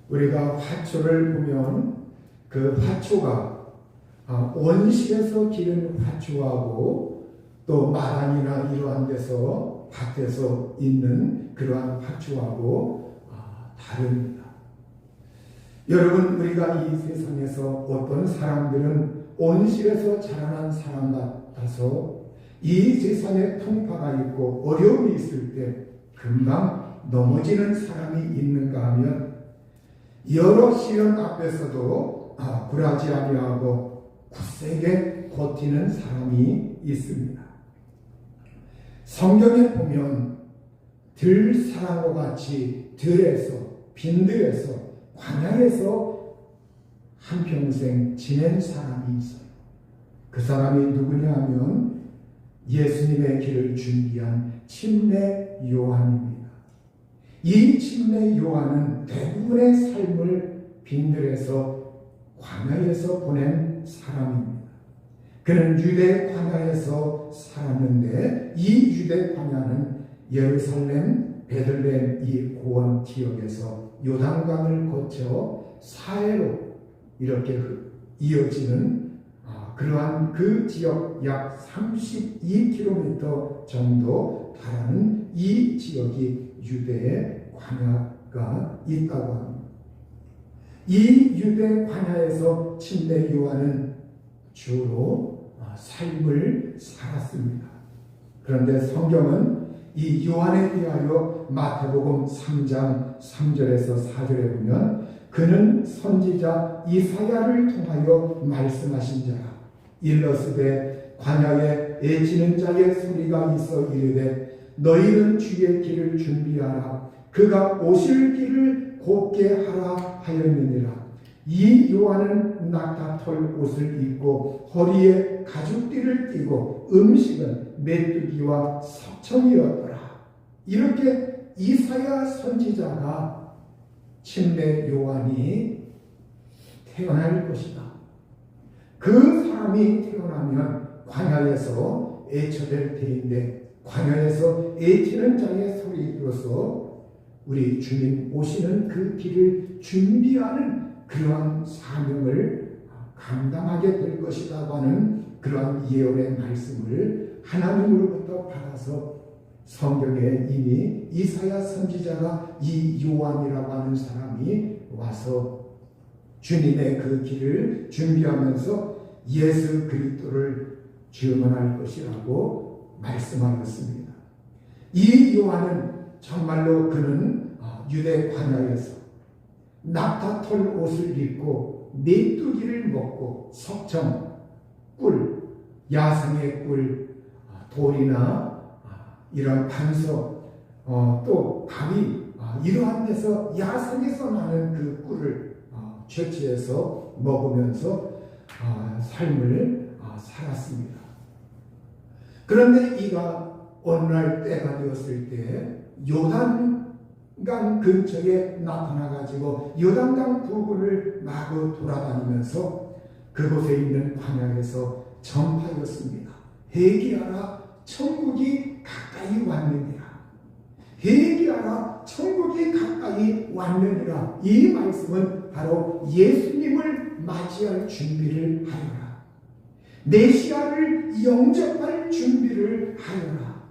우리가 화초를 보면 그 화초가 온실에서 기른 화초하고 또 마당이나 이러한 데서 밭에서 있는 그러한 화초하고 다릅니다. 여러분, 우리가 이 세상에서 어떤 사람들은 온실에서 자라난 사람 같아서 이 세상에 풍파가 있고 어려움이 있을 때 금방 넘어지는 사람이 있는가 하면 여러 시련 앞에서도 굴하지 아니하고 굳세게 버티는 사람이 있습니다. 성경에 보면 들사람과 같이 들에서 빈들에서 광야에서 한평생 지낸 사람이 있어요. 그 사람이 누구냐 하면 예수님의 길을 준비한 침례 요한입니다. 이 침례 요한은 대부분의 삶을 빈들에서 광야에서 보낸 사람입니다. 그는 유대 광야에서 살았는데 이 유대 광야는 예루살렘, 베들레헴 이 고원 지역에서 요단강을 거쳐 사해로 이렇게 이어지는 그러한 그 지역 약 32km 정도 달하는 이 지역이 유대의 광야가 있다고 합니다. 이 유대 광야에서 침례 요한은 주로 삶을 살았습니다. 그런데 성경은 이 요한에 대하여 마태복음 3장 3절에서 4절에 보면 그는 선지자 이사야를 통하여 말씀하신 자라. 일러스되 광야에 애지는 자의 소리가 있어 이르되 너희는 주의 길을 준비하라. 그가 오실 길을 곱게 하라 하였느니라. 이 요한은 낙타털 옷을 입고 허리에 가죽띠를 띠고 음식은 메뚜기와 석청이었더라. 이렇게 이사야 선지자가 침례 요한이 태어날 것이다. 그 사람이 태어나면 광야에서 애처될 터인데 광야에서 애치는 자의 소리로서 우리 주님 오시는 그 길을 준비하는 그러한 사명을 감당하게 될 것이라고 하는 그러한 예언의 말씀을 하나님으로부터 받아서 성경에 이미 이사야 선지자가 이 요한이라고 하는 사람이 와서 주님의 그 길을 준비하면서 예수 그리스도를 증언할 것이라고 말씀하였습니다. 이 요한은 정말로 그는 유대 광야에서 낙타털 옷을 입고 메뚜기를 먹고 석청, 꿀, 야생의 꿀, 돌이나 이런 반석, 또 바위 이러한 데서 야생에서 나는 그 꿀을 채취해서 먹으면서 삶을 살았습니다. 그런데 이가 어느 날 때가 되었을 때 요단강 근처에 나타나가지고 요단강 부근을 마구 돌아다니면서 그곳에 있는 광야에서 전파하였습니다. 회개하라, 천국이 가까이 왔느니라. 회개하라, 천국이 가까이 왔느니라. 이 말씀은 바로 예수님을 맞이할 준비를 하여라. 메시아를 영접할 준비를 하여라.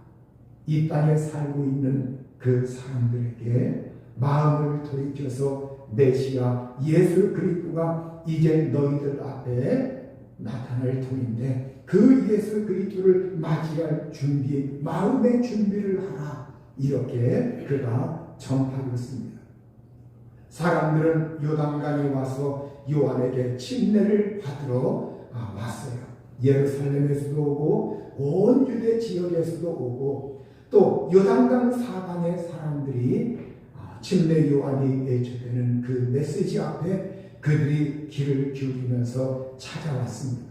이 땅에 살고 있는 그 사람들에게 마음을 돌이켜서 메시아 예수 그리스도가 이제 너희들 앞에 나타날 터인데 그 예수 그리스도를 맞이할 준비, 마음의 준비를 하라. 이렇게 그가 전파했습니다. 사람들은 요단강에 와서 요한에게 침례를 받으러 왔어요. 예루살렘에서도 오고 온 유대 지역에서도 오고 또 요단강 사방의 사람들이 침례 요한이 애초되는 그 메시지 앞에 그들이 귀를 기울이면서 찾아왔습니다.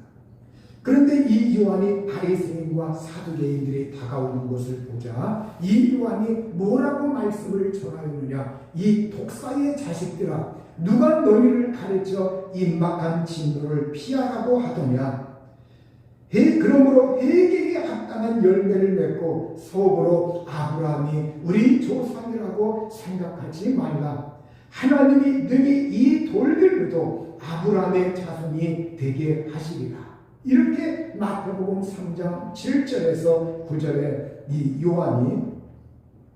그런데 이 요한이 바리새인과 사두개인들이 다가오는 것을 보자 이 요한이 뭐라고 말씀을 전하였느냐. 이 독사의 자식들아, 누가 너희를 가르쳐 임박한 진노를 피하라고 하더냐. 그러므로 회개에 합당한 열매를 맺고 속으로 아브라함이 우리 조상이라고 생각하지 말라. 하나님이 능히 이 돌들로도 아브라함의 자손이 되게 하시리라. 이렇게 마태복음 3장 7절에서 9절에 이 요한이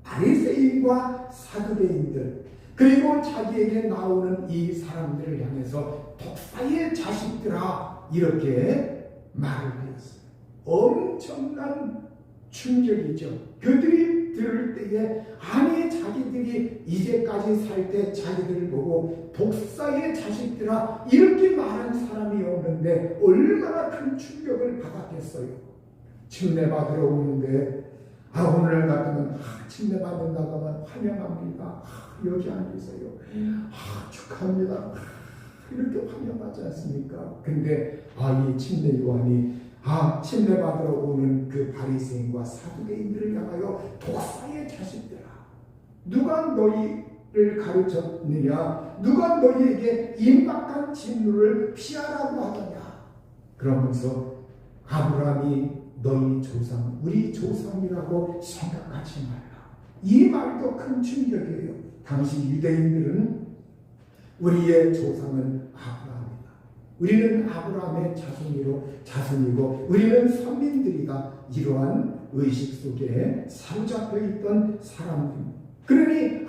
바리새인과 사두개인들 그리고 자기에게 나오는 이 사람들을 향해서 독사의 자식들아 이렇게 말을 하였어요. 엄청난 충격이죠. 그들이 들을 때에 아니 자기들이 이제까지 살 때 자기들을 보고 독사의 자식들아 이렇게 말한 사람이 없는데 얼마나 큰 충격을 받았겠어요. 침례받으러 오는데 오늘 같으면 침례받는다고 하면 환영합니다. 여기 앉으세요. 축하합니다. 이렇게 환영하지 않습니까? 근데 이 침례 요한이 침례받으러 오는 그 바리새인과 사두개인들을 향하여 독사의 자식들아 누가 너희를 가르쳤느냐? 누가 너희에게 임박한 진노를 피하라고 하더냐? 그러면서 아브라함이 너희 조상, 우리 조상이라고 생각하지 말라. 이 말도 큰 충격이에요. 당시 유대인들은 우리의 조상은 아브라함이다. 우리는 아브라함의 자손이고 우리는 선민들이다. 이러한 의식 속에 사로잡혀 있던 사람들입니다. 그러니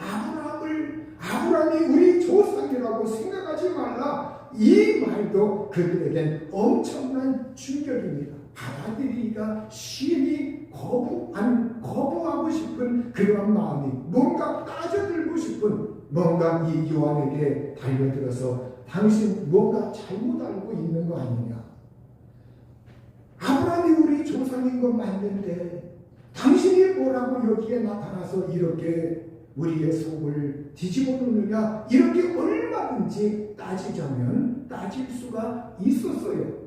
아브라함이 우리 조상이라고 생각하지 말라. 이 말도 그들에겐 엄청난 충격입니다. 받아들이기가 쉬니 거부하고 싶은 그런 마음이 뭔가 빠져들고 싶은 뭔가 이 요한에게 달려들어서 당신 뭔가 잘못 알고 있는 거 아니냐? 아브라함이 우리 조상인 건 맞는데 당신이 뭐라고 여기에 나타나서 이렇게 우리의 속을 뒤집어 놓느냐? 이렇게 얼마든지 따지자면 따질 수가 있었어요.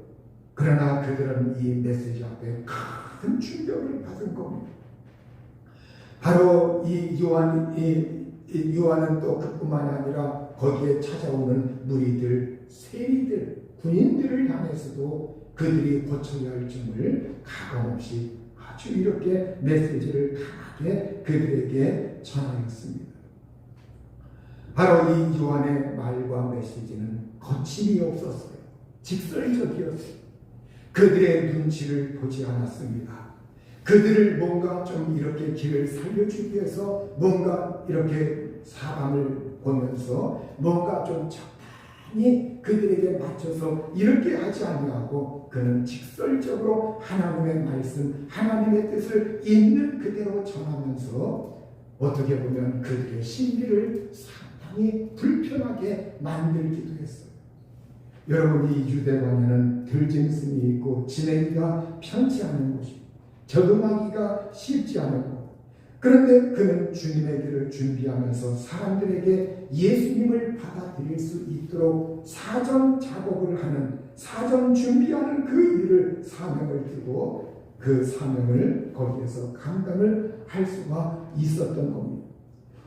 그러나 그들은 이 메시지 앞에 큰 충격을 받은 겁니다. 바로 이 요한은 또 그뿐만이 아니라 거기에 찾아오는 무리들, 세리들, 군인들을 향해서도 그들이 고쳐야 할 점을 가감없이 아주 이렇게 메시지를 강하게 그들에게 전하였습니다. 바로 이 요한의 말과 메시지는 거침이 없었어요. 직설적이었어요. 그들의 눈치를 보지 않았습니다. 그들을 뭔가 좀 이렇게 길을 살려주기 위해서 뭔가 이렇게 사방을 보면서 뭔가 좀 적당히 그들에게 맞춰서 이렇게 하지 아니하고 그는 직설적으로 하나님의 말씀, 하나님의 뜻을 있는 그대로 전하면서 어떻게 보면 그들의 심리를 상당히 불편하게 만들기도 했어요. 여러분, 이 유대관에는 들짐승이 있고 지내기가 편치 않은 곳이고 적응하기가 쉽지 않은 곳. 그런데 그는 주님의 길을 준비하면서 사람들에게 예수님을 받아들일 수 있도록 사전 작업을 하는, 사전 준비하는 그 일을 사명을 두고 그 사명을 거기에서 감당을 할 수가 있었던 겁니다.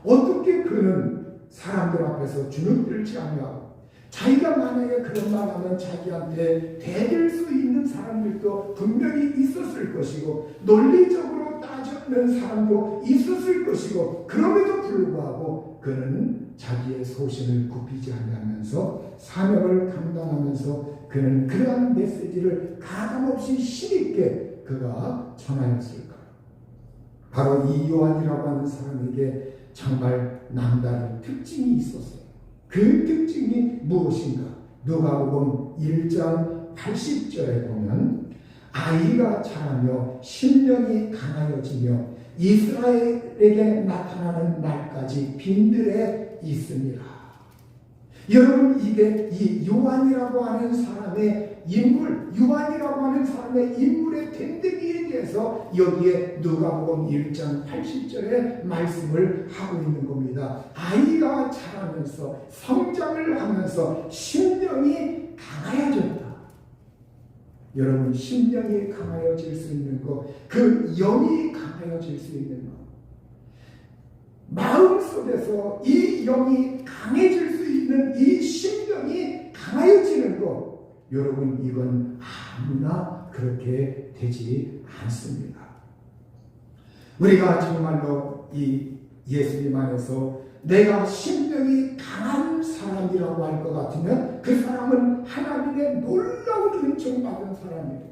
어떻게 그는 사람들 앞에서 주눅들지 않냐고, 자기가 만약에 그런 말 하면 자기한테 대들 수 있는 사람들도 분명히 있었을 것이고 논리적으로 따지는 사람도 있었을 것이고, 그럼에도 불구하고 그는 자기의 소신을 굽히지 않으면서 사명을 감당하면서 그는 그러한 메시지를 가감없이 힘있게 그가 전하였을까. 바로 이 요한이라고 하는 사람에게 정말 남다른 특징이 있었어요. 그 특징이 무엇인가? 누가복음 1장 80절에 보면 아이가 자라며 심령이 강하여지며 이스라엘에게 나타나는 날까지 빈들에 있으니라. 여러분, 이게 이 요한이라고 하는 사람의 인물, 요한이라고 하는 사람의 인물의 됨됨이에 대해서 여기에 누가복음 1장 80절에 말씀을 하고 있는 겁니다. 아이가 자라면서 성장을 하면서 심령이 강하여졌다. 여러분, 심령이 강하여질 수 있는 것, 그 영이 강하여질 수 있는 것, 마음속에서 이 영이 강해질 수 있는 이 심령이 강하여지는 것, 여러분, 이건 아무나 그렇게 되지 않습니다. 우리가 정말로 이 예수님 안에서 내가 심령이 강한 사람이라고 할 것 같으면 그 사람은 하나님의 놀라운 은총 받은 사람이에요.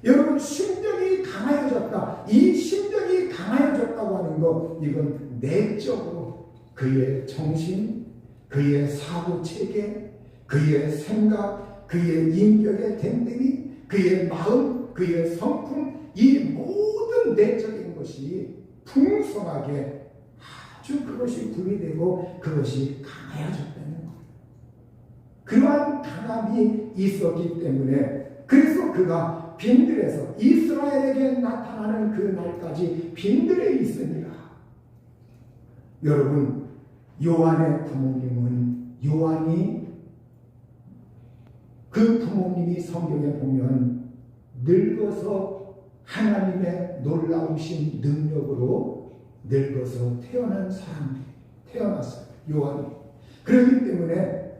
여러분, 심령이 강하여졌다. 이 심령이 강하여졌다고 하는 것, 이건 내적으로 그의 정신, 그의 사고체계, 그의 생각, 그의 인격의 됨됨이, 그의 마음, 그의 성품, 이 모든 내적인 것이 풍성하게 아주 그것이 구비되고 그것이 강해졌다는 거예요. 그러한 강함이 있었기 때문에 그래서 그가 빈들에서 이스라엘에게 나타나는 그 날까지 빈들에 있으니라. 여러분, 요한의 부모님은 요한이 그 부모님이 성경에 보면 늙어서 하나님의 놀라우신 능력으로 늙어서 태어난 사람이 태어났어요. 요한이. 그렇기 때문에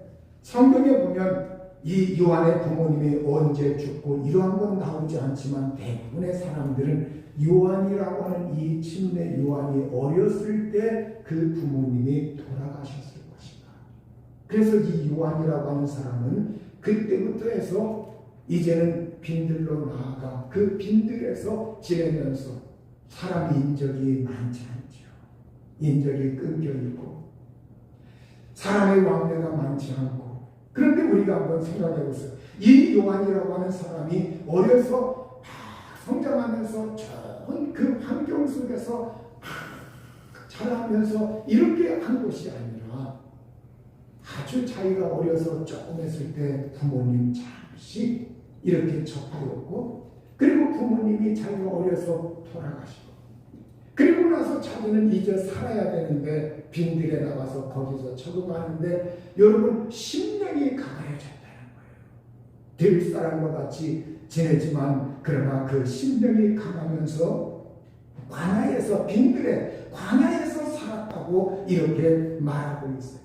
성경에 보면 이 요한의 부모님이 언제 죽고 이러한 건 나오지 않지만 대부분의 사람들은 요한이라고 하는 이 침례 요한이 어렸을 때 그 부모님이 돌아가셨을 것이다. 그래서 이 요한이라고 하는 사람은 그때부터 해서 이제는 빈들로 나아가 그 빈들에서 지내면서 사람의 인적이 많지 않죠. 인적이 끊겨 있고 사람의 왕래가 많지 않고. 그런데 우리가 한번 생각해 보세요. 이 요한이라고 하는 사람이 어려서 성장하면서 좋은 그 환경 속에서 자라면서 이렇게 한 것이 아니라 아주 자기가 어려서 조금 했을 때 부모님 잠시 이렇게 접하였고, 그리고 부모님이 자기가 어려서 돌아가시고, 그리고 나서 자기는 이제 살아야 되는데 빈들에 나가서 거기서 적응하는데 여러분, 심령이 강해졌다는 거예요. 들 사람과 같이 지내지만 그러나 그 심령이 강하면서 광야에서 빈들에 광야에서 살았다고 이렇게 말하고 있어요.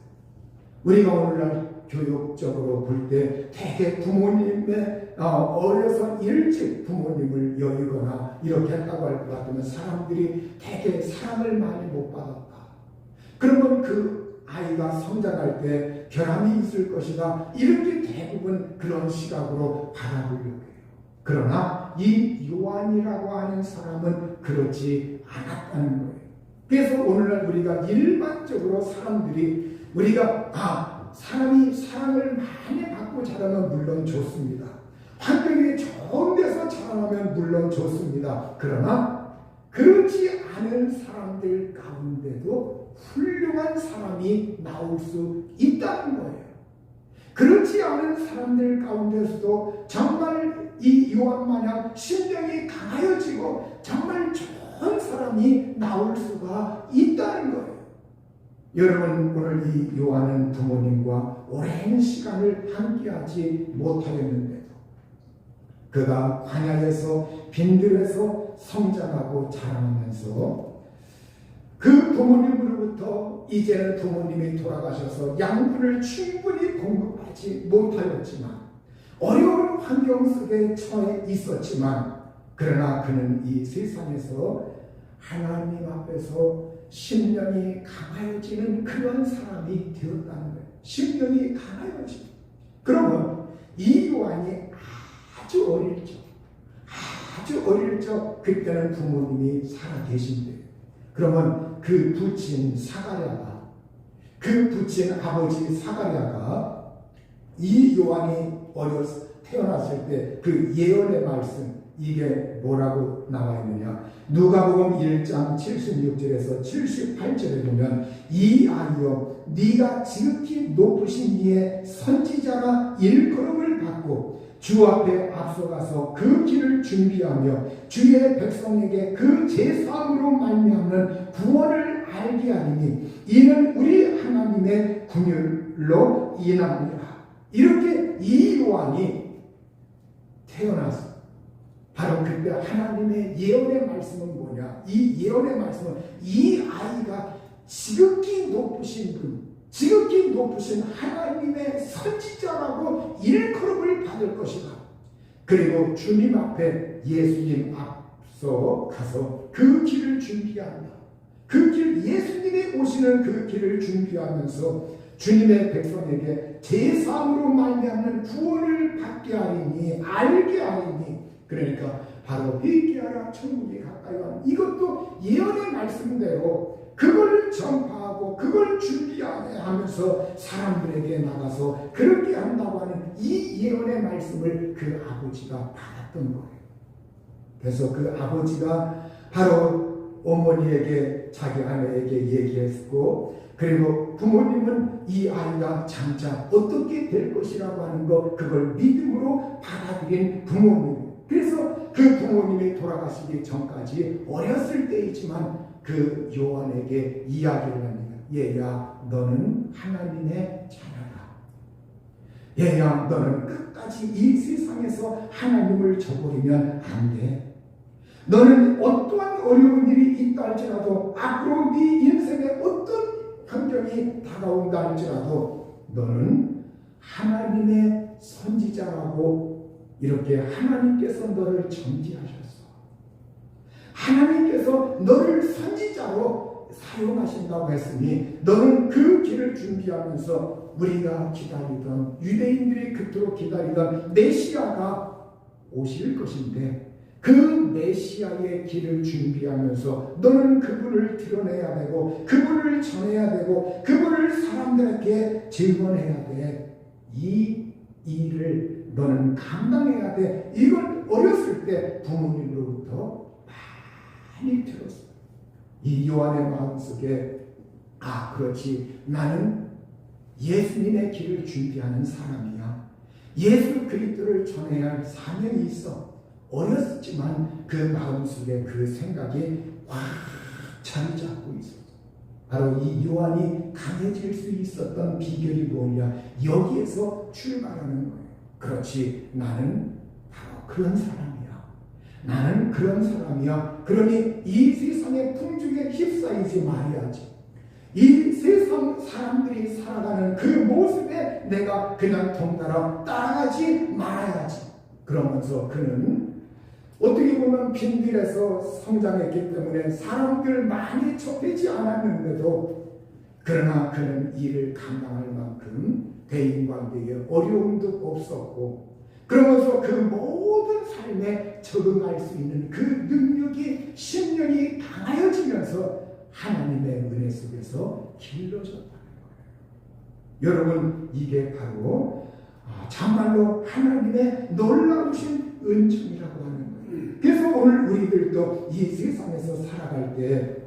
우리가 오늘날 교육적으로 볼 때 대개 부모님의 어려서 일찍 부모님을 여의거나 이렇게 했다고 할 것 같으면 사람들이 대개 사랑을 많이 못 받았다. 그러면 그 아이가 성장할 때 결함이 있을 것이다. 이렇게 대부분 그런 시각으로 바라보려고 해요. 그러나 이 요한이라고 하는 사람은 그렇지 않았다는 거예요. 그래서 오늘날 우리가 일반적으로 사람들이 우리가 사람이 사랑을 많이 받고 자라면 물론 좋습니다. 환경이 좋은 데서 자라면 물론 좋습니다. 그러나 그렇지 않은 사람들 가운데도 훌륭한 사람이 나올 수 있다는 거예요. 그렇지 않은 사람들 가운데서도 정말 이 요한 마냥 심령이 강하여지고 정말 좋은 사람이 나올 수가 있다는 거예요. 여러분, 오늘 이 요한은 부모님과 오랜 시간을 함께하지 못하였는데도 그가 광야에서 빈들에서 성장하고 자라면서 그 부모님으로부터 이제는 부모님이 돌아가셔서 양분을 충분히 공급하지 못하였지만 어려운 환경 속에 처해 있었지만 그러나 그는 이 세상에서 하나님 앞에서 심령이 강하여지는 그런 사람이 되었다는 거예요. 심령이 강하여지는. 그러면 이 요한이 아주 어릴 적 그때는 부모님이 살아계신대요. 그러면 그 부친 사가랴가, 그 부친 아버지 사가랴가 이 요한이 어려서 태어났을 때 그 예언의 말씀, 이게 뭐라고 나와 있느냐? 누가복음 1장 76절에서 78절에 보면 이 아이여 네가 지극히 높으신 이의 선지자가 일컬음을 받고 주 앞에 앞서가서 그 길을 준비하며 주의 백성에게 그 제사함으로 말미암는 구원을 알게 하리니 이는 우리 하나님의 긍휼로 인함이라. 이렇게 이 요한이 태어나서 바로 그때 하나님의 예언의 말씀은 뭐냐? 이 예언의 말씀은 이 아이가 지극히 높으신 분, 지극히 높으신 하나님의 선지자라고 일컬음을 받을 것이다. 그리고 주님 앞에 예수님 앞서 가서 그 길을 준비하며 그 길, 예수님이 오시는 그 길을 준비하면서 주님의 백성에게 제사함으로 말미암는 구원을 받게 하리니, 알게 하리니, 그러니까 바로 회개하라 천국이 가까이 와. 이것도 예언의 말씀대로 그걸 전파하고 그걸 준비하면서 사람들에게 나가서 그렇게 한다고 하는 이 예언의 말씀을 그 아버지가 받았던 거예요. 그래서 그 아버지가 바로 어머니에게, 자기 아내에게 얘기했고, 그리고 부모님은 이 아이가 장차 어떻게 될 것이라고 하는 것, 그걸 믿음으로 받아들인 부모님. 그래서 그 부모님이 돌아가시기 전까지 어렸을 때이지만 그 요한에게 이야기를 합니다. 얘야, 너는 하나님의 자녀다. 얘야, 너는 끝까지 이 세상에서 하나님을 저버리면 안 돼. 너는 어떠한 어려운 일이 있다 할지라도, 앞으로 네 인생에 어떤 환경이 다가온다 할지라도 너는 하나님의 선지자라고 이렇게 하나님께서 너를 정지하셨어. 하나님께서 너를 선지자로 사용하신다고 했으니 너는 그 길을 준비하면서 우리가 기다리던, 유대인들이 그토록 기다리던 메시아가 오실 것인데, 그 메시아의 길을 준비하면서 너는 그분을 드러내야 되고, 그분을 전해야 되고, 그분을 사람들에게 증언해야 돼. 이 일을 너는 감당해야 돼. 이걸 어렸을 때 부모님으로부터 많이 들었어요. 이 요한의 마음속에, 아, 그렇지, 나는 예수님의 길을 준비하는 사람이야. 예수 그리스도를 전해야 할 사명이 있어. 어렸지만 그 마음속에 그 생각이 확 자리 잡고 있었어. 바로 이 요한이 강해질 수 있었던 비결이 뭐냐, 여기에서 출발하는 거예요. 그렇지, 나는 바로 그런 사람이야. 나는 그런 사람이야. 그러니 이 세상의 풍족에 휩싸이지 말아야지. 이 세상 사람들이 살아가는 그 모습에 내가 그냥 덩달아 따라가지 말아야지. 그러면서 그는 어떻게 보면 빈들에서 성장했기 때문에 사람들 많이 접하지 않았는데도, 그러나 그는 이를 감당할 만큼 대인관계에 어려움도 없었고, 그러면서 그 모든 삶에 적응할 수 있는 그 능력이, 신령이 강하여지면서 하나님의 은혜 속에서 길러졌다는 거예요. 여러분, 이게 바로 정말로 하나님의 놀라우신 은총이라고 하는 거예요. 그래서 오늘 우리들도 이 세상에서 살아갈 때,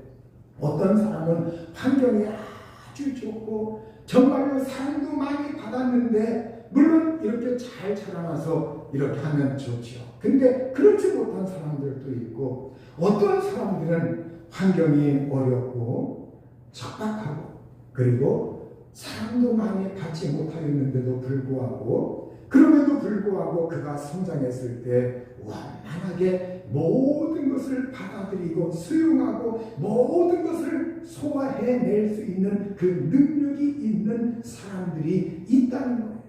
어떤 사람은 환경이 아주 좋고 정말로 사랑도 많이 받았는데, 물론 이렇게 잘 자라나서 이렇게 하면 좋죠. 근데 그렇지 못한 사람들도 있고, 어떤 사람들은 환경이 어렵고 척박하고, 그리고 사랑도 많이 받지 못하였는데도 불구하고, 그럼에도 불구하고 그가 성장했을 때 완만하게 모든 것을 받아들이고 수용하고 모든 것을 소화해낼 수 있는 그 능력이 있는 사람들이 있다는 거예요.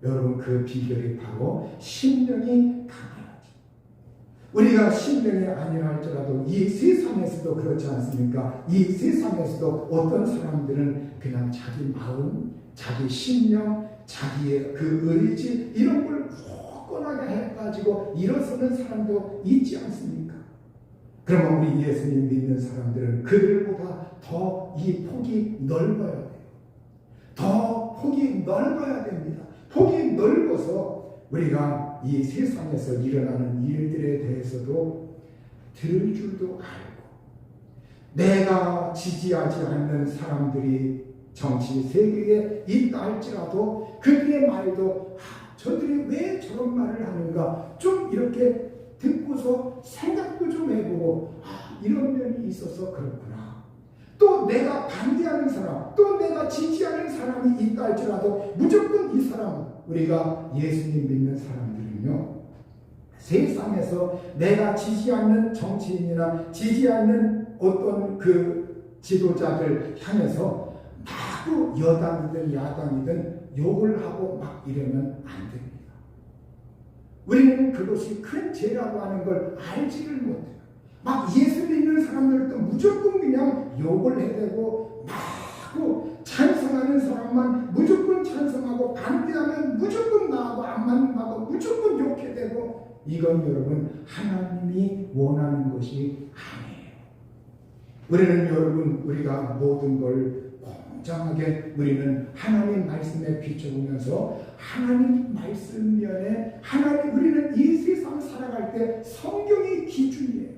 여러분, 그 비결이 바로 심령이 강해야지. 우리가 심령이 아니라 할지라도 이 세상에서도 그렇지 않습니까? 이 세상에서도 어떤 사람들은 그냥 자기 마음, 자기 심령, 자기의 그 의지, 이런 걸 굳건하게 해가지고 일어서는 사람도 있지 않습니까? 그러면 우리 예수님 믿는 사람들은 그들보다 더 이 폭이 넓어야 돼요. 더 폭이 넓어야 됩니다. 폭이 넓어서 우리가 이 세상에서 일어나는 일들에 대해서도 들을 줄도 알고, 내가 지지하지 않는 사람들이 정치 세계에 있다 할지라도 그들의 말도, 저들이 왜 저런 말을 하는가 좀 이렇게 듣고서 생각도 좀 해보고, 이런 면이 있어서 그렇구나. 또 내가 반대하는 사람, 또 내가 지지하는 사람이 있다 할지라도 무조건 이 사람, 우리가 예수님 믿는 사람들은요, 세상에서 내가 지지하는 정치인이나 지지하는 어떤 그 지도자들 향해서 마구 여당이든 야당이든 욕을 하고 막 이러면 안 됩니다. 우리는 그것이 큰 죄라고 하는 걸 알지를 못해요. 막 예수 믿는 사람들도 무조건 그냥 욕을 해대고 막 찬성하는 사람만 무조건 찬성하고 반대하면 무조건 나하고 안 맞는다고 무조건 욕해대고 이건 여러분 하나님이 원하는 것이 아니에요. 우리는 여러분 우리가 모든 걸 공정하게 우리는 하나님 말씀에 비춰보면서 하나님 말씀 면에 우리는 이 세상 살아갈 때 성경이 기준이에요.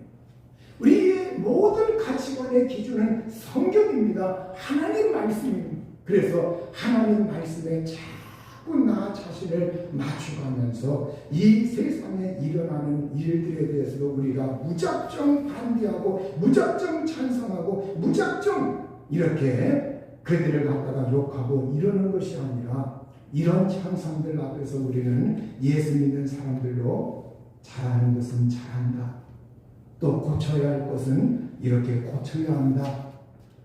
우리의 모든 가치관의 기준은 성경입니다. 하나님 말씀입니다. 그래서 하나님 말씀에 자꾸 나 자신을 맞춰가면서 이 세상에 일어나는 일들에 대해서도 우리가 무작정 반대하고 무작정 찬성하고 무작정 이렇게 그들을 갖다가 욕하고 이러는 것이 아니라 이런 현상들 앞에서 우리는 예수 믿는 사람들로 잘하는 것은 잘한다. 또 고쳐야 할 것은 이렇게 고쳐야 한다.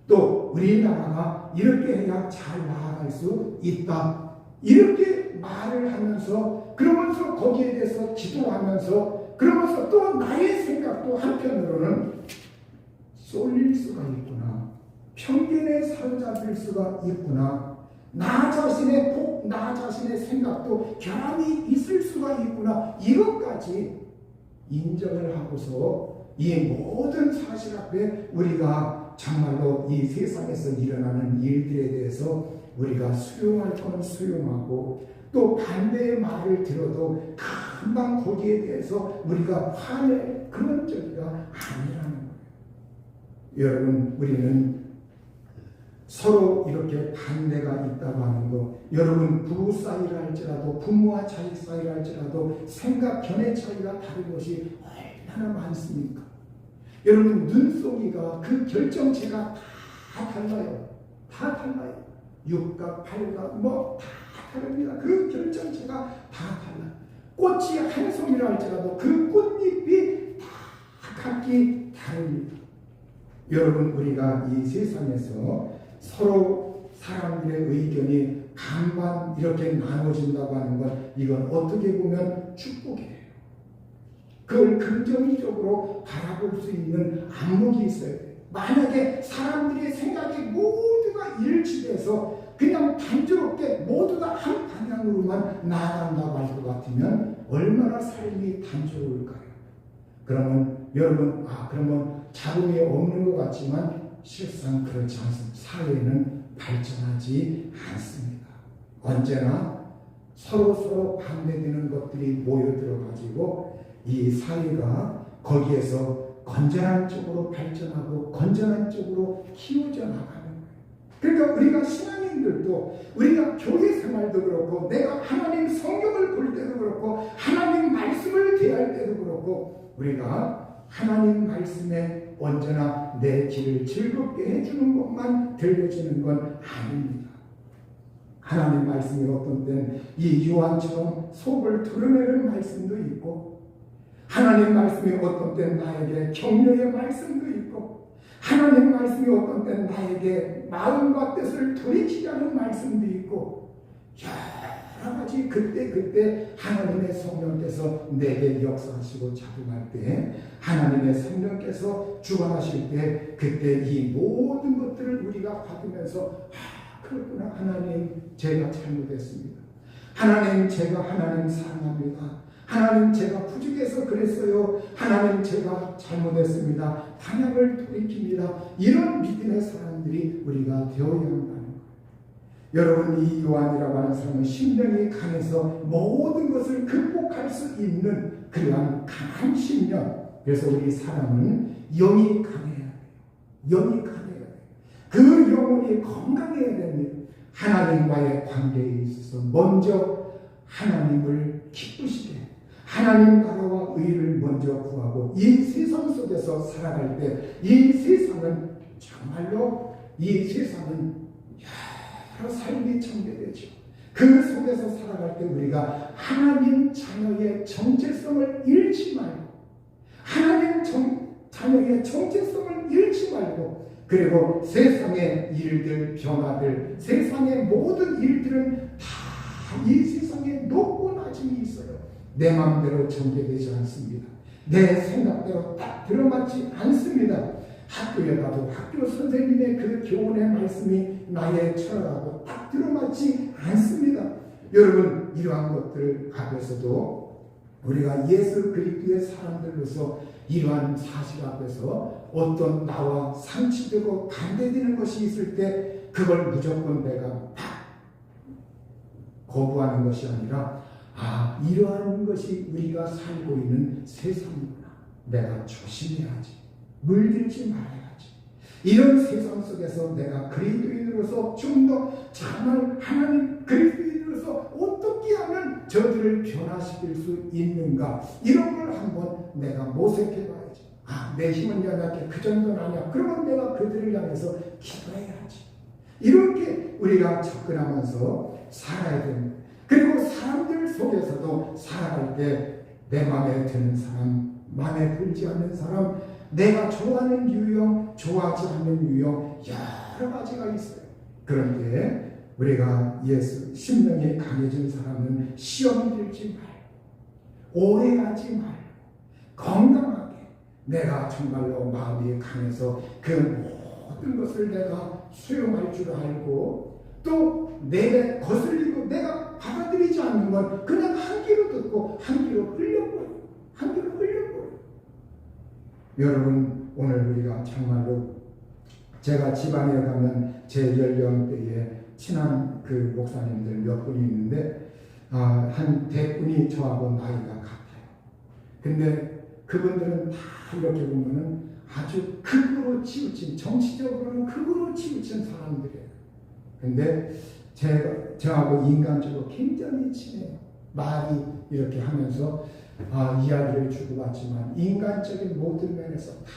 또 우리나라가 이렇게 해야 잘 나아갈 수 있다. 이렇게 말을 하면서 그러면서 거기에 대해서 기도하면서 그러면서 또 나의 생각도 한편으로는 쏠릴 수가 있구나. 편견에 사로잡힐 수가 있구나. 나 자신의 생각도 결함이 있을 수가 있구나. 이것까지 인정을 하고서 이 모든 사실 앞에 우리가 정말로 이 세상에서 일어나는 일들에 대해서 우리가 수용할 건 수용하고 또 반대의 말을 들어도 금방 거기에 대해서 우리가 화낼 그런 적이가 아니라는 거예요. 여러분 우리는 서로 이렇게 반대가 있다고 하는 거, 여러분 부부 사이라 할지라도 부모와 자식 사이라 할지라도 생각 견해 차이가 다른 것이 얼마나 많습니까? 여러분 눈송이가 그 결정체가 다 달라요. 다 달라요. 육각, 팔각 뭐 다 다릅니다. 그 결정체가 다 달라요. 꽃이 한 송이라 할지라도 그 꽃잎이 다 각기 다릅니다. 여러분 우리가 이 세상에서 서로 사람들의 의견이 반반 이렇게 나눠진다고 하는 건 이건 어떻게 보면 축복이에요. 그걸 긍정적으로 바라볼 수 있는 안목이 있어야 돼요. 만약에 사람들의 생각이 모두가 일치돼서 그냥 단조롭게 모두 다 한 방향으로만 나아간다고 할 것 같으면 얼마나 삶이 단조로울까요? 그러면 여러분 그러면 자금이 없는 것 같지만 실상 그렇지 않습니다. 사회는 발전하지 않습니다. 언제나 서로 반대되는 것들이 모여들어가지고 이 사회가 거기에서 건전한 쪽으로 발전하고 건전한 쪽으로 키워져 나가는 거예요. 그러니까 우리가 신앙인들도 우리가 교회 생활도 그렇고 내가 하나님 성경을 볼 때도 그렇고 하나님 말씀을 대할 때도 그렇고 우리가 하나님 말씀에 언제나 내 길을 즐겁게 해주는 것만 들려지는 건 아닙니다. 하나님 말씀이 어떤 때는 이 요한처럼 속을 드러내는 말씀도 있고 하나님 말씀이 어떤 때는 나에게 격려의 말씀도 있고 하나님 말씀이 어떤 때는 나에게 마음과 뜻을 돌이키게 하는 말씀도 있고 여러 가지 그때 하나님의 성령께서 내게 역사하시고 작용할 때 하나님의 성령께서 주관하실 때 그때 이 모든 것들을 우리가 받으면서 그렇구나 하나님 제가 잘못했습니다. 하나님 제가 하나님 사랑합니다. 하나님 제가 부족해서 그랬어요. 하나님 제가 잘못했습니다. 방향을 돌이킵니다. 이런 믿음의 사람들이 우리가 되어야 한다는 거예요. 여러분 이 요한이라고 하는 사람은 심령이 강해서 모든 것을 극복할 수 있는 그러한 강한 심령. 그래서 우리 사람은 영이 강해야 돼요. 영이 강해야 돼요. 그 영혼이 건강해야 됩니다. 하나님과의 관계에 있어서 먼저 하나님을 기쁘시게 하나님 나라와 의를 먼저 구하고 이 세상 속에서 살아갈 때 이 세상은 정말로 이 세상은 여러 삶이 전개되죠. 그 속에서 살아갈 때 우리가 하나님 자녀의 정체성을 잃지 말고 하나님 자녀의 정체성을 잃지 말고 그리고 세상의 일들, 변화들, 세상의 모든 일들은 다 이 세상에 높고 낮음이 있어요. 내 마음대로 전개되지 않습니다. 내 생각대로 딱 들어맞지 않습니다. 학교에 가도 학교 선생님의 그 교훈의 말씀이 나의 철학하고 딱 들어맞지 않습니다. 여러분, 이러한 것들 앞에서도 우리가 예수 그리스도의 사람들로서 이러한 사실 앞에서 어떤 나와 상치되고 반대되는 것이 있을 때 그걸 무조건 내가 딱 거부하는 것이 아니라 이러한 것이 우리가 살고 있는 세상이구나. 내가 조심해야지. 물들지 말아야지. 이런 세상 속에서 내가 그리스도인으로서 좀 더 정말 하나님 그리스도인으로서 어떻게 하면 저들을 변화시킬 수 있는가, 이런 걸 한번 내가 모색해 봐야지. 내 힘은 연약해. 그 정도는 아니야. 그러면 내가 그들을 향해서 기도해야지. 이렇게 우리가 접근하면서 살아야 됩니다. 그리고 사람들 속에서도 살아갈 때 내 마음에 드는 사람, 마음에 들지 않는 사람, 내가 좋아하는 유형, 좋아하지 않는 유형, 여러 가지가 있어요. 그런데 우리가 예수 심령이 강해진 사람은 시험이 들지 말고, 오해하지 말고, 건강하게 내가 정말로 마음이 강해서 그 모든 것을 내가 수용할 줄 알고, 또 내게 거슬리고 내가 받아들이지 않는 건 그냥 한 귀로 듣고 한 귀로 흘려버려. 여러분, 오늘 우리가 정말로, 제가 지방에 가면 제 연령대에 친한 그 목사님들 몇 분이 있는데 한 대분이 저하고 나이가 같아요. 근데 그분들은 다 이렇게 보면은 아주 극으로 치우친, 정치적으로는 극으로 치우친 사람들이에요. 근데 저하고 인간적으로 굉장히 친해요. 말이 이렇게 하면서 이야기를 주고받지만 인간적인 모든 면에서 다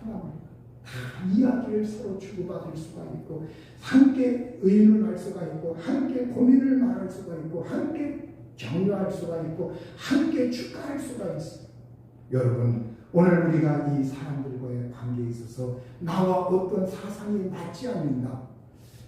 통합니다. 다 이야기를 서로 주고받을 수가 있고, 함께 의논할 수가 있고, 함께 고민을 말할 수가 있고, 함께 격려할 수가 있고, 함께 축하할 수가 있어요. 여러분, 오늘 우리가 이 사람들과의 관계에 있어서 나와 어떤 사상이 맞지 않는다,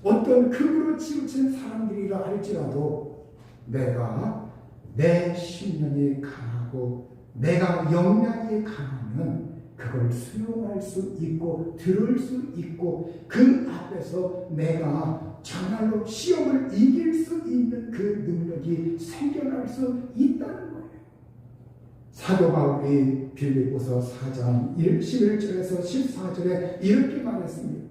어떤 극으로 치우친 사람들이라 할지라도 내가 내 신념이 강하고 내가 역량이 강하면 그걸 수용할 수 있고 들을 수 있고, 그 앞에서 내가 정말로 시험을 이길 수 있는 그 능력이 생겨날 수 있다는 거예요. 사도 바울이 빌립보서 4장 11절에서 14절에 이렇게 말했습니다.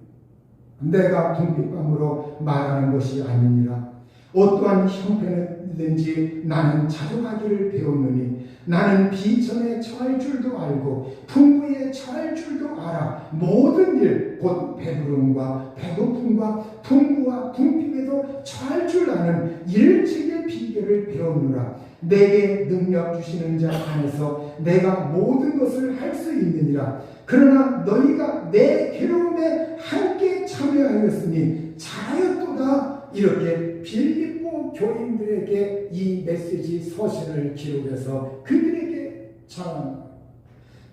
내가 궁핍함으로 말하는 것이 아니니라. 어떠한 형편이든지 나는 자족하기를 배웠느니 나는 비천에 처할 줄도 알고 풍부에 처할 줄도 알아. 모든 일 곧 배부름과 배고픔과 풍부와 궁핍에도 처할 줄 아는 일찍의 비결을 배웠노라. 내게 능력 주시는 자 안에서 내가 모든 것을 할 수 있느니라. 그러나 너희가 내 괴로움에 함께 참여하였으니 잘하였도다. 이렇게 빌립보 교인들에게 이 메시지 서신을 기록해서 그들에게 전합니다.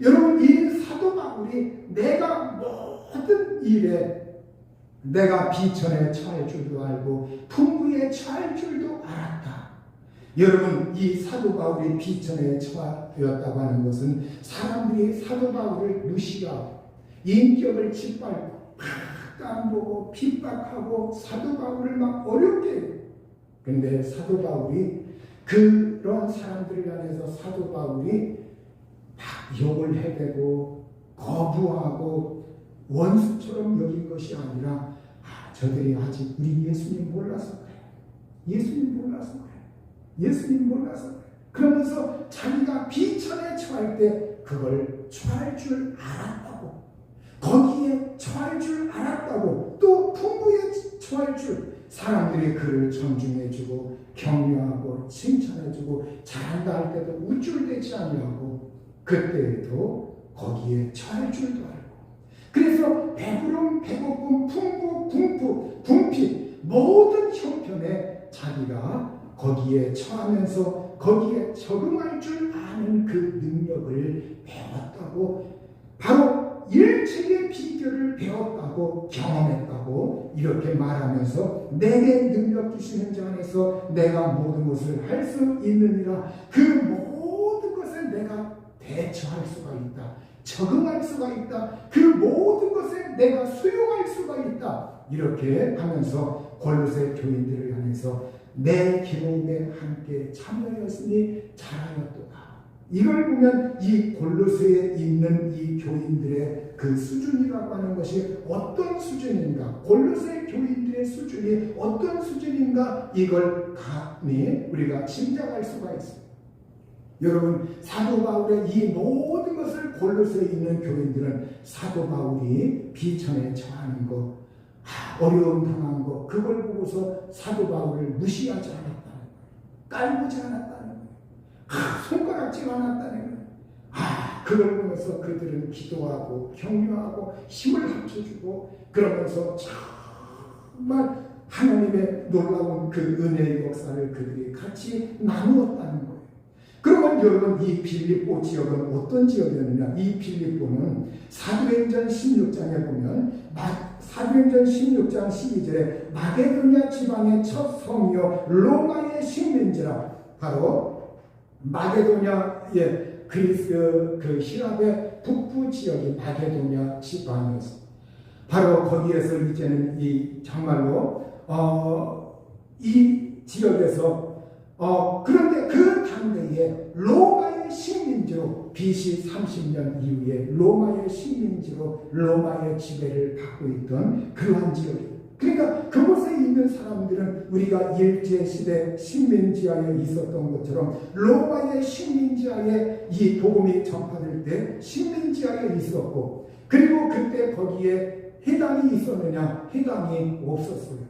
여러분, 이 사도 바울이 내가 모든 일에 내가 비천에 처할 줄도 알고 풍부에 처할 줄도 알았다. 여러분, 이 사도 바울이 비천에 처하였다고 하는 것은 사람들이 사도 바울을 무시하고 인격을 짓밟고 깜보고 핍박하고 사도 바울을 막 어렵게 해요. 근데 사도 바울이 그런 사람들을 향해서 사도 바울이 막 욕을 해대고 거부하고 원수처럼 여긴 것이 아니라 저들이 아직 우리 예수님 몰라서 그래요. 예수님 몰라서 그래요. 예수님 몰라서 그래요. 그러면서 자기가 비천에 처할 때 그걸 처할 줄 알았다고, 거기에 처할 줄 알았다고, 또 풍부에 처할 줄, 사람들이 그를 존중해주고 격려하고 칭찬해주고 잘한다 할 때도 우쭐대지 아니하고 그때에도 거기에 처할 줄도 알고, 그래서 배부름, 배고픔, 풍부, 궁핍 모든 형편에 자기가 거기에 처하면서 거기에 적응할 줄 아는 그 능력을 배웠다고, 바로 일체의 비결을 배웠다고, 경험했다고 이렇게 말하면서 내게 능력 주시는 자 안에서 내가 모든 것을 할 수 있느니라. 그 모든 것을 내가 대처할 수가 있다. 적응할 수가 있다. 그 모든 것에 내가 수용할 수가 있다. 이렇게 하면서 골로새 교인들을 향해서 내 기름에 함께 참여하였으니 잘하였도다. 이걸 보면 이 골로새에 있는 이 교인들의 그 수준이라고 하는 것이 어떤 수준인가, 골로새 교인들의 수준이 어떤 수준인가, 이걸 감히 우리가 짐작할 수가 있습니다. 여러분, 사도 바울의 이 모든 것을 골로새에 있는 교인들은 사도 바울이 비천에 처하는 것, 어려움 당한 것, 그걸 보고서 사도 바울을 무시하지 않았다는 거예요. 깔보지 않았다는 거예요. 손가락질 않았다는 거예요. 그걸 보면서 그들은 기도하고 격려하고 힘을 합쳐주고 그러면서 정말 하나님의 놀라운 그 은혜의 역사를 그들이 같이 나누었다는 거예요. 그러면 여러분, 이 빌립보 지역은 어떤 지역이었느냐? 이 빌립보는 사도행전 16장에 보면 사도행전 16장 12절에 마게도냐 지방의 첫 성이요 로마의 식민지라. 바로 마게도냐의 그리스 그 히랍의 북부 지역이 마게도냐 지방이었습니다. 바로 거기에서 이제는 이 정말로 이 지역에서 그런데 그 당대에 로마의 식민지로 BC 30년 이후에 로마의 식민지로 로마의 지배를 받고 있던 그러한 지역이에요. 그러니까 그곳에 있는 사람들은 우리가 일제시대 식민지하에 있었던 것처럼 로마의 식민지하에 이 복음이 전파될 때 식민지하에 있었고, 그리고 그때 거기에 해당이 있었느냐? 해당이 없었어요.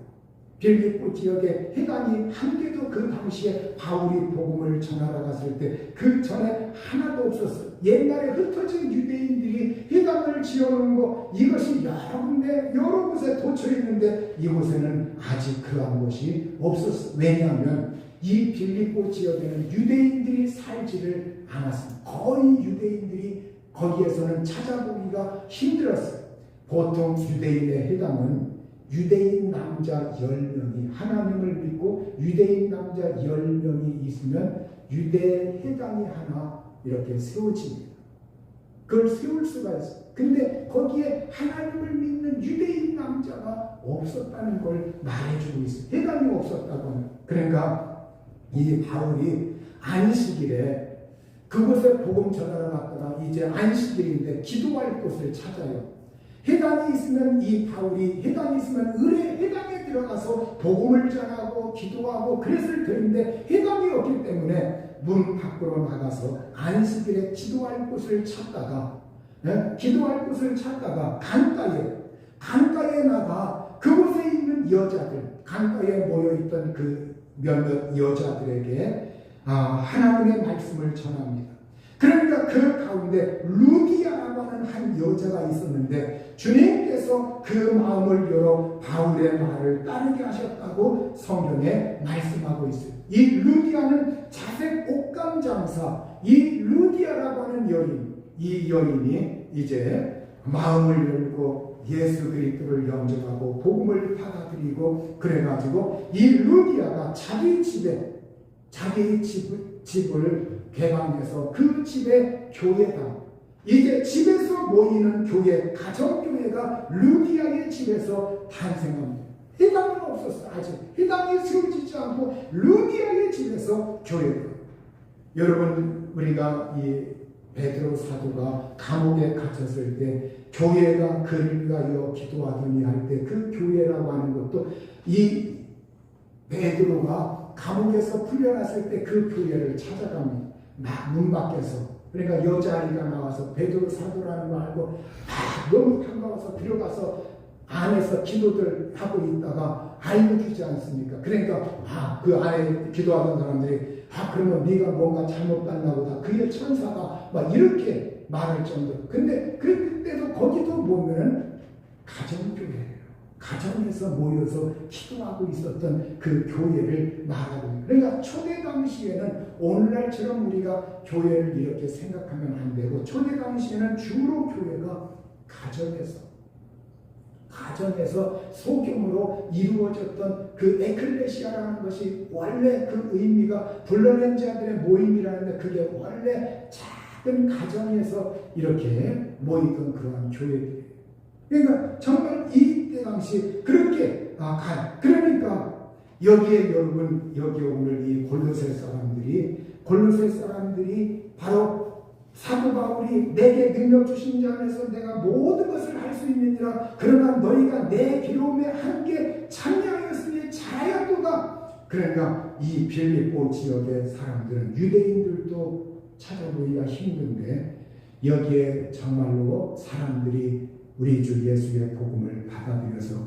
빌립보 지역에 해당이 한 개도 그 당시에 바울이 복음을 전하러 갔을 때 그 전에 하나도 없었어요. 옛날에 흩어진 유대인들이 해당을 지어놓은 거, 이것이 여러 군데 여러 곳에 도처 있는데 이곳에는 아직 그런 것이 없었어요. 왜냐하면 이 빌립보 지역에는 유대인들이 살지를 않았습니다. 거의 유대인들이 거기에서는 찾아보기가 힘들었어요. 보통 유대인의 해당은 유대인 남자 10명이 하나님을 믿고 유대인 남자 10명이 있으면 유대 해당이 하나 이렇게 세워집니다. 그걸 세울 수가 있어요. 근데 거기에 하나님을 믿는 유대인 남자가 없었다는 걸 말해주고 있어요. 해당이 없었다고 하는. 그러니까 이 바울이 안식일에 그곳에 복음 전하러 갔다가 이제 안식일인데 기도할 곳을 찾아요. 해당이 있으면 이 바울이 해당이 있으면 의뢰 해당에 들어가서 복음을 전하고 기도하고 그랬을 텐데 해당이 없기 때문에 문 밖으로 나가서 안식일에 기도할 곳을 찾다가 기도할 곳을 찾다가 강가에 나가 그곳에 있는 여자들, 강가에 모여있던 그 몇몇 여자들에게 하나님의 말씀을 전합니다. 그러니까 그 가운데 루디아라고 하는 한 여자가 있었는데 주님께서 그 마음을 열어 바울의 말을 따르게 하셨다고 성경에 말씀하고 있어요. 이 루디아는 자색 옷감 장사, 이 루디아라고 하는 여인, 이 여인이 이제 마음을 열고 예수 그리스도를 영접하고 복음을 받아들이고 그래가지고 이 루디아가 자기 집을 개방해서 그 집의 교회가 이제 집에서 모이는 교회, 가정교회가 루디아의 집에서 탄생합니다. 해당은 없었어. 아직 해당이 세워지지 않고 루디아의 집에서 교회가. 여러분, 우리가 이 베드로 사도가 감옥에 갇혔을 때 교회가 그를 위하여 기도하더니 할 때 그 교회라고 하는 것도 이 베드로가 감옥에서 풀려났을 때 그 교회를 찾아갑니다. 문 밖에서. 그러니까 여자아이가 나와서 베드로 사도라는 거 알고 너무 반가워서 들어가서 안에서 기도들 하고 있다가 알려주지 않습니까? 그러니까 그 안에 기도하던 사람들이 그러면 네가 뭔가 잘못 봤나 보다. 그의 천사가 막 이렇게 말할 정도로. 근데 그때도 거기도 보면은 가정교회예요. 가정에서 모여서 기도하고 있었던 그 교회를 말하고 있는. 그러니까 초대 당시에는 오늘날처럼 우리가 교회를 이렇게 생각하면 안 되고 초대 당시에는 주로 교회가 가정에서 소규모로 이루어졌던 그 에클레시아라는 것이 원래 그 의미가 불러낸 자들의 모임이라는데 그게 원래 작은 가정에서 이렇게 모이던 그러한 교회들이에요. 그러니까 정말 이때 당시 그렇게 그러니까 여기에 여러분 여기 오늘 이 골로새 사람들이 바로 사도 바울이 내게 능력 주신 자 안에서 내가 모든 것을 할 수 있느니라. 그러나 너희가 내 괴로움에 함께 참여하였으니 잘하였도다. 그러니까 이 빌립보 지역의 사람들은 유대인들도 찾아보기가 힘든데 여기에 정말로 사람들이 우리 주 예수의 복음을 받아들여서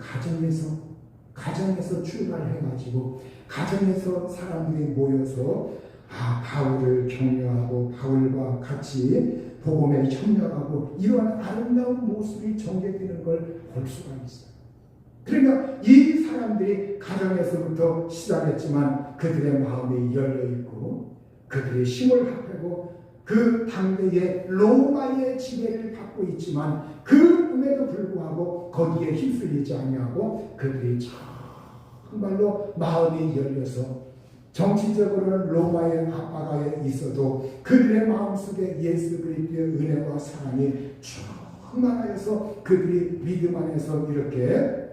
가정에서 출발해가지고 가정에서 사람들이 모여서 바울을 격려하고 바울과 같이 복음에 협력하고 이러한 아름다운 모습이 전개되는 걸 볼 수가 있어요. 그러니까 이 사람들이 가정에서부터 시작했지만 그들의 마음이 열려있고 그들의 힘을 합하고 그 당대에 로마의 지배를 받고 있지만 그럼에도 불구하고 거기에 휩쓸리지 아니하고 그들이 정말로 마음이 열려서 정치적으로는 로마의 압박하에 있어도 그들의 마음속에 예수 그리스도의 은혜와 사랑이 충만하여서 그들이 믿음 안에서 이렇게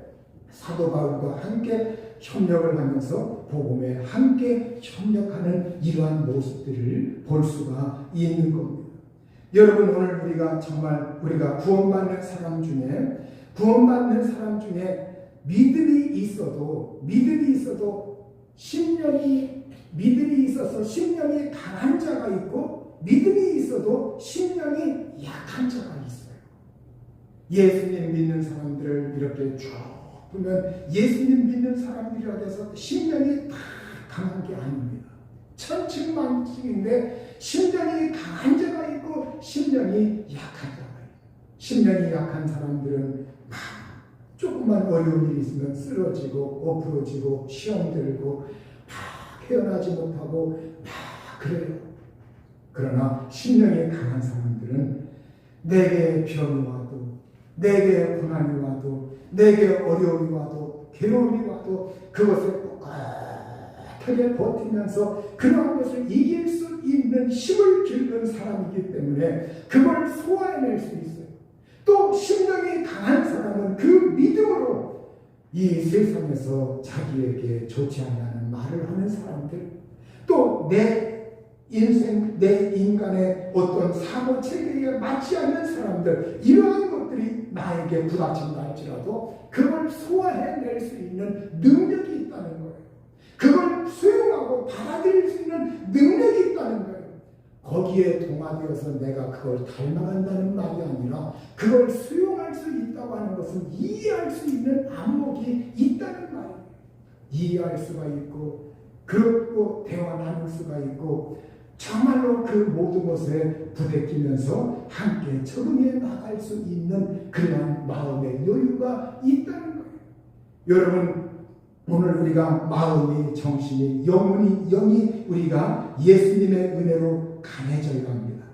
사도 바울과 함께 협력을 하면서 복음에 함께 협력하는 이러한 모습들을 볼 수가 있는 겁니다. 여러분 오늘 우리가 구원받는 사람 중에 믿음이 있어도 믿음이 있어서 심령이 강한 자가 있고 믿음이 있어도 심령이 약한 자가 있어요. 예수님 믿는 사람들을 이렇게 쭉 보면 예수님 믿는 사람들이라고 해서 심령이 다 강한 게 아닙니다. 천층만층인데 심령이 강한 자가 있고 심령이 약한 자가 있고 심령이 약한 사람들은 조금만 어려운 일이 있으면 쓰러지고 엎어지고 시험 들고 헤어나지 못하고 그래요. 그러나 심령이 강한 사람들은 내게 병이 와도 내게 고난이 와도 내게 어려움이 와도 괴로움이 와도 그것을 똑같하게 버티면서 그러한 것을 이길 수 있는 힘을 기르는 사람이기 때문에 그걸 소화해낼 수 있어요. 또 심령이 강한 사람은 그 믿음으로 이 세상에서 자기에게 좋지 않는 말을 하는 사람들, 또 내 인생, 내 인간의 어떤 사고 체계에 맞지 않는 사람들, 이러한 것들이 나에게 부닥친다 할지라도 그걸 소화해낼 수 있는 능력이 있다는 거예요. 그걸 수용하고 받아들일 수 있는 능력이 있다는 거예요. 거기에 동화되어서 내가 그걸 닮아간다는 말이 아니라 그걸 수용할 수 있다고 하는 것은 이해할 수 있는 안목이 있다는 말이에요. 이해할 수가 있고 그렇고 대화 나눌 수가 있고 정말로 그 모든 것에 부대끼면서 함께 적응해 나갈 수 있는 그러한 마음의 여유가 있다는 거예요. 여러분 오늘 우리가 마음이 정신이 영이 우리가 예수님의 은혜로 강해져야 합니다.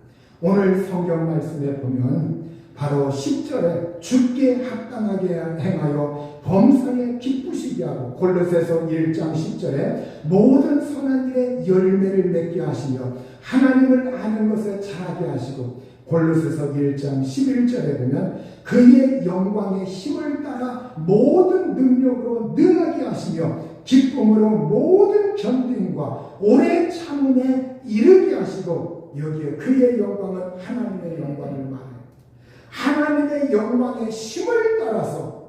오늘 성경 말씀에 보면 바로 10절에 주께 합당하게 행하여 범사에 기쁘시게 하고 골로새서 1장 10절에 모든 선한 일에 열매를 맺게 하시며 하나님을 아는 것에 잘하게 하시고 골로새서 1장 11절에 보면 그의 영광의 힘을 따라 모든 능력으로 능하게 하시며 기쁨으로 모든 견딤과 오래 참음에 이르게 하시고 여기에 그의 영광은 하나님의 영광을 말해요. 하나님의 영광의 힘을 따라서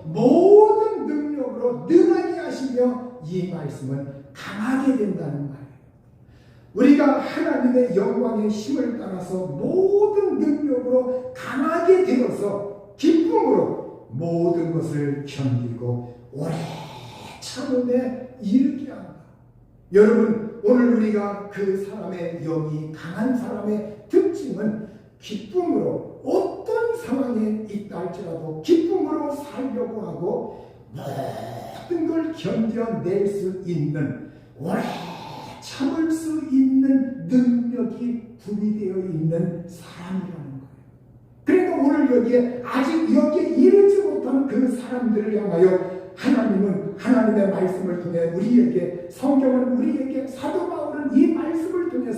모든 능력으로 능하게 하시며 이 말씀은 강하게 된다는 말이에요. 우리가 하나님의 영광의 힘을 따라서 모든 능력으로 강하게 되어서 기쁨으로 모든 것을 견디고 오래 참음에 이르게 한다. 여러분 오늘 우리가 그 사람의 영이 강한 사람의 특징은 기쁨으로 어떤 상황에 있다 할지라도 기쁨으로 살려고 하고 모든 걸 견뎌낼 수 있는 오래 참을 수 있는 능력이 분리되어 있는 사람이라는 거예요. 그러니까 오늘 여기에 이르지 못한 그 사람들을 향하여 하나님은 하나님의 말씀을 통해 우리에게 성경은 우리에게 사도 바울은 이 말씀을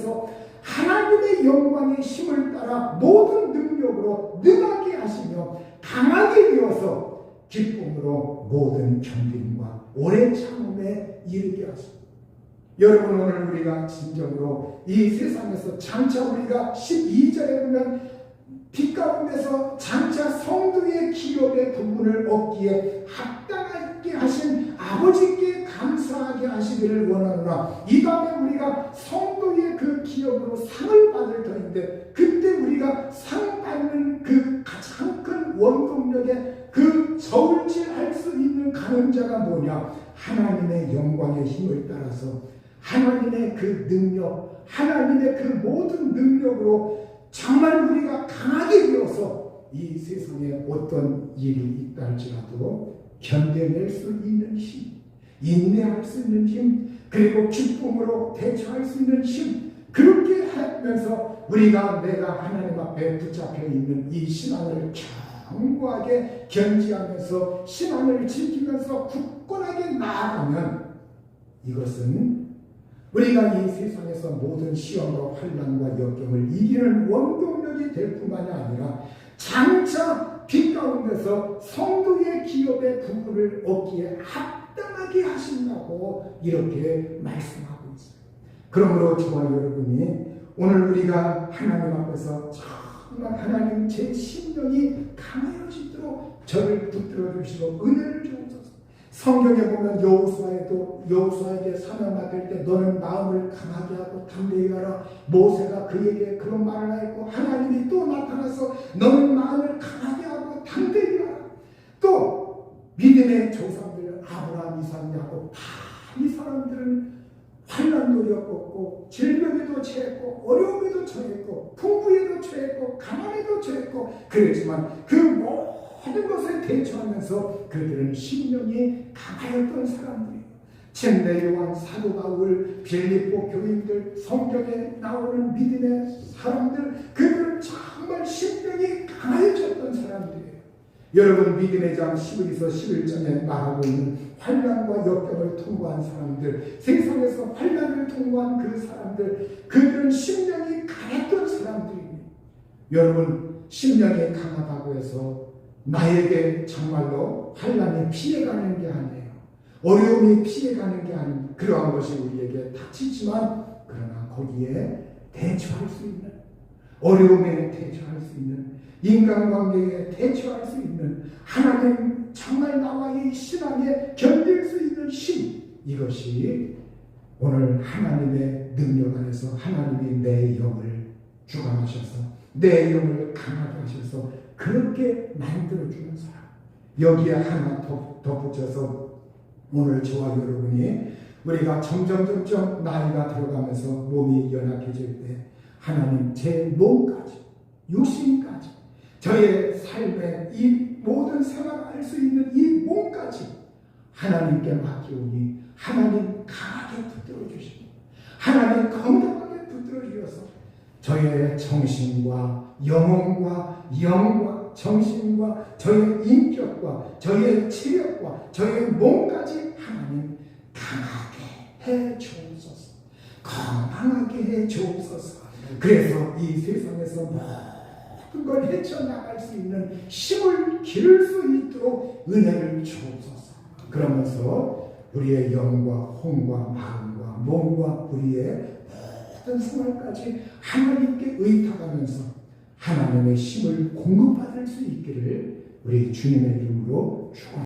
세상에서 하나님의 영광의 힘을 따라 모든 능력으로 능하게 하시며 강하게 되어서 기쁨으로 모든 견딤과 오랜 참음에 이르게 하십니다. 여러분, 오늘 우리가 진정으로 이 세상에서 장차 우리가 12절에 보면 빛 가운데서 장차 성도의 기업의 부분을 얻기에 합당하게 하신 아버지께 감사하게 하시기를 원하노라. 이 다음에 우리가 성도의 그 기업으로 상을 받을 터인데, 그때 우리가 상 받는 그 가장 큰 원동력의 그 저울질할 수 있는 가늠자가 뭐냐? 하나님의 영광의 힘을 따라서 하나님의 그 능력, 하나님의 그 모든 능력으로 정말 우리가 강하게 되어서 이 세상에 어떤 일이 있다 할지라도 견뎌낼 수 있는 힘, 인내할 수 있는 힘, 그리고 기쁨으로 대처할 수 있는 힘, 그렇게 하면서 우리가 내가 하나님 앞에 붙잡혀 있는 이 신앙을 견고하게 견지하면서 신앙을 지키면서 굳건하게 나아가면, 이것은 우리가 이 세상에서 모든 시험과 환난과 역경을 이기는 원동력이 될 뿐만이 아니라 장차 빛 가운데서 성도의 기업의 부분을 얻기에 합당하게 하신다고 이렇게 말씀하고 있어요. 그러므로 저와 여러분이 오늘 우리가 하나님 앞에서 정말 하나님 제 심령이 강해지도록 저를 붙들어 주시고 은혜를 주옵소서. 성경에 보면 여호수아에게 사명 맡을 때 너는 마음을 강하게 하고 담대히 하라. 모세가 그에게 그런 말을 했고, 하나님이 또 나타나서 너는 마음을 강하게 하고 담대히 하라. 또 믿음의 조상들 아브라함, 이삭, 야곱 다 이 사람들은 환난도 겪었고 질병에도 처했고 어려움에도 처했고 풍부에도 처했고 가난에도 처했고, 그랬지만 그 모든 것에 대처하면서 그들은 심령이 강하였던 사람들이에요. 쳔네 요한, 사도 바울, 빌립보 교인들, 성경에 나오는 믿음의 사람들, 그들은 정말 심령이 강해졌던 사람들이에요. 여러분, 믿음의 장 11에서 11장에 말하고 있는 환난과 역경을 통과한 사람들, 세상에서 환난을 통과한 그 사람들, 그들은 심령이 강했던 사람들입니다. 여러분, 심령이 강하다고 해서 나에게 정말로 환난이 피해가는 게 아니에요. 어려움이 피해가는 게 아닙니다. 그러한 것이 우리에게 닥치지만, 그러나 거기에 대처할 수 있는, 어려움에 대처할 수 있는, 인간관계에 대처할 수 있는, 하나님 정말 나와의 신앙에 견딜 수 있는 힘, 이것이 오늘 하나님의 능력 안에서 하나님이 내 영을 주관하셔서 내 영을 강하게 하셔서 그렇게 만들어주는 사람. 여기에 하나 덧붙여서 오늘 저와 여러분이 우리가 점점 나이가 들어가면서 몸이 연약해질 때 하나님 제 몸까지, 육신까지, 저의 삶의 이 모든 생활할 수 있는 이 몸까지 하나님께 맡기오니 하나님 강하게 붙들어 주시고 하나님 건강하게 붙들어 주셔서 저의 정신과 영혼과 영과 정신과 저의 인격과 저의 체력과 저의 몸까지 하나님 강하게 해 주옵소서. 건강하게 해 주옵소서. 그래서 이 세상에서 모든 걸 헤쳐나갈 수 있는 힘을 기를 수 있도록 은혜를 주옵소서. 그러면서 우리의 영과 혼과 마음과 몸과 우리의 모든 생활까지 하나님께 의탁하면서 하나님의 힘을 공급받을 수 있기를 우리 주님의 이름으로 축원합니다.